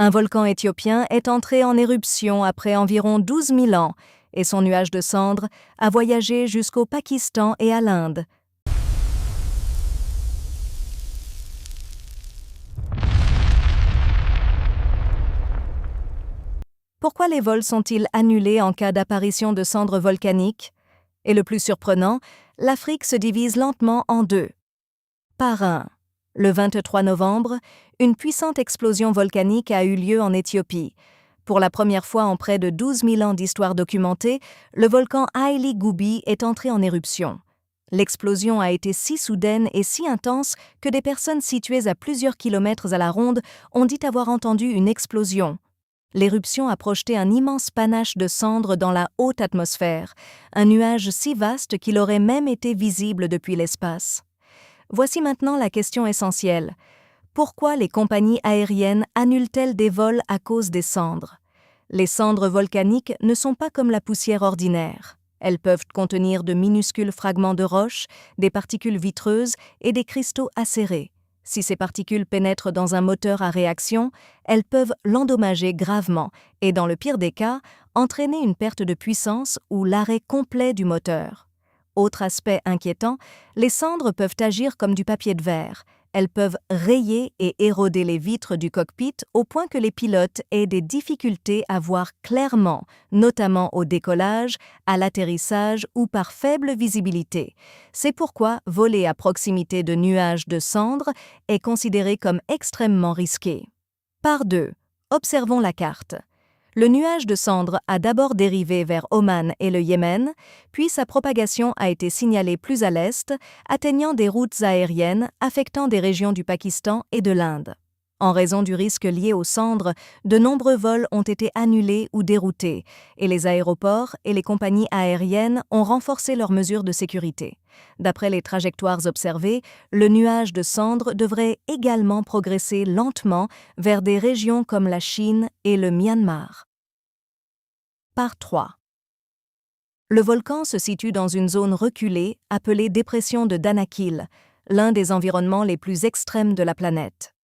Un volcan éthiopien est entré en éruption après environ 12 000 ans et son nuage de cendres a voyagé jusqu'au Pakistan et à l'Inde. Pourquoi les vols sont-ils annulés en cas d'apparition de cendres volcaniques? Et le plus surprenant, l'Afrique se divise lentement en deux. Par un. Le 23 novembre, une puissante explosion volcanique a eu lieu en Éthiopie. Pour la première fois en près de 12 000 ans d'histoire documentée, le volcan Haile Goubi est entré en éruption. L'explosion a été si soudaine et si intense que des personnes situées à plusieurs kilomètres à la ronde ont dit avoir entendu une explosion. L'éruption a projeté un immense panache de cendres dans la haute atmosphère, un nuage si vaste qu'il aurait même été visible depuis l'espace. Voici maintenant la question essentielle. Pourquoi les compagnies aériennes annulent-elles des vols à cause des cendres? Les cendres volcaniques ne sont pas comme la poussière ordinaire. Elles peuvent contenir de minuscules fragments de roches, des particules vitreuses et des cristaux acérés. Si ces particules pénètrent dans un moteur à réaction, elles peuvent l'endommager gravement et, dans le pire des cas, entraîner une perte de puissance ou l'arrêt complet du moteur. Autre aspect inquiétant, les cendres peuvent agir comme du papier de verre. Elles peuvent rayer et éroder les vitres du cockpit au point que les pilotes aient des difficultés à voir clairement, notamment au décollage, à l'atterrissage ou par faible visibilité. C'est pourquoi voler à proximité de nuages de cendres est considéré comme extrêmement risqué. Par deux, observons la carte. Le nuage de cendres a d'abord dérivé vers Oman et le Yémen, puis sa propagation a été signalée plus à l'est, atteignant des routes aériennes affectant des régions du Pakistan et de l'Inde. En raison du risque lié aux cendres, de nombreux vols ont été annulés ou déroutés, et les aéroports et les compagnies aériennes ont renforcé leurs mesures de sécurité. D'après les trajectoires observées, le nuage de cendres devrait également progresser lentement vers des régions comme la Chine et le Myanmar. Par 3. Le volcan se situe dans une zone reculée appelée dépression de Danakil, l'un des environnements les plus extrêmes de la planète.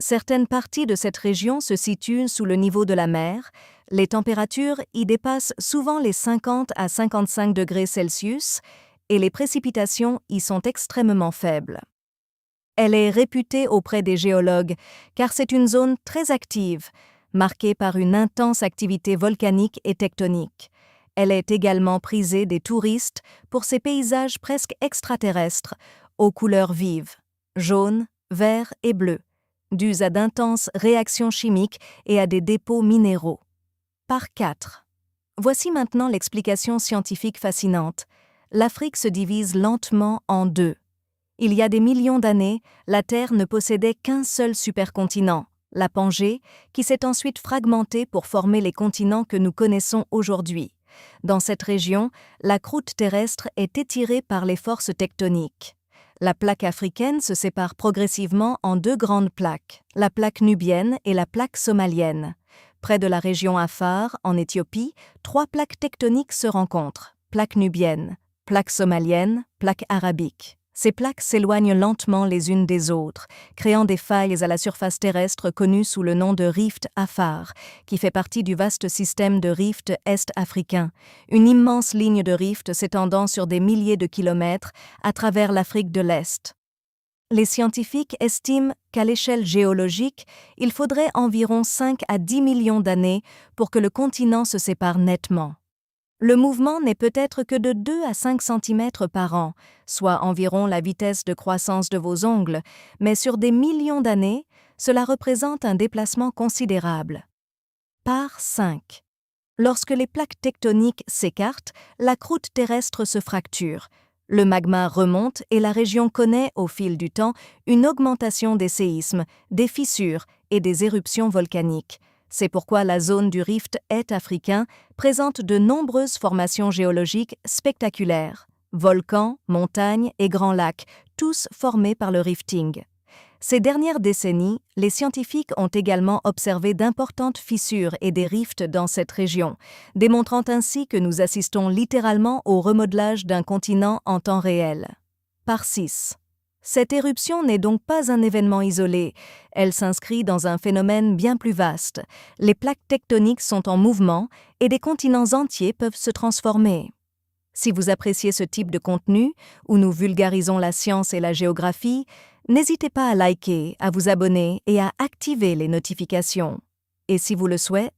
Certaines parties de cette région se situent sous le niveau de la mer, les températures y dépassent souvent les 50 à 55 degrés Celsius et les précipitations y sont extrêmement faibles. Elle est réputée auprès des géologues car c'est une zone très active, marquée par une intense activité volcanique et tectonique. Elle est également prisée des touristes pour ses paysages presque extraterrestres, aux couleurs vives, jaune, vert et bleu, dus à d'intenses réactions chimiques et à des dépôts minéraux. Par 4. Voici maintenant l'explication scientifique fascinante. L'Afrique se divise lentement en deux. Il y a des millions d'années, la Terre ne possédait qu'un seul supercontinent, la Pangée, qui s'est ensuite fragmentée pour former les continents que nous connaissons aujourd'hui. Dans cette région, la croûte terrestre est étirée par les forces tectoniques. La plaque africaine se sépare progressivement en deux grandes plaques, la plaque nubienne et la plaque somalienne. Près de la région Afar, en Éthiopie, 3 plaques tectoniques se rencontrent, plaque nubienne, plaque somalienne, plaque arabique. Ces plaques s'éloignent lentement les unes des autres, créant des failles à la surface terrestre connues sous le nom de rift Afar, qui fait partie du vaste système de rifts est-africains, une immense ligne de rifts s'étendant sur des milliers de kilomètres à travers l'Afrique de l'Est. Les scientifiques estiment qu'à l'échelle géologique, il faudrait environ 5 à 10 millions d'années pour que le continent se sépare nettement. Le mouvement n'est peut-être que de 2 à 5 cm par an, soit environ la vitesse de croissance de vos ongles, mais sur des millions d'années, cela représente un déplacement considérable. Par 5. Lorsque les plaques tectoniques s'écartent, la croûte terrestre se fracture. Le magma remonte et la région connaît, au fil du temps, une augmentation des séismes, des fissures et des éruptions volcaniques. C'est pourquoi la zone du rift est-africain présente de nombreuses formations géologiques spectaculaires, volcans, montagnes et grands lacs, tous formés par le rifting. Ces dernières décennies, les scientifiques ont également observé d'importantes fissures et des rifts dans cette région, démontrant ainsi que nous assistons littéralement au remodelage d'un continent en temps réel. Par 6. Cette éruption n'est donc pas un événement isolé, elle s'inscrit dans un phénomène bien plus vaste. Les plaques tectoniques sont en mouvement et des continents entiers peuvent se transformer. Si vous appréciez ce type de contenu, où nous vulgarisons la science et la géographie, n'hésitez pas à liker, à vous abonner et à activer les notifications. Et si vous le souhaitez,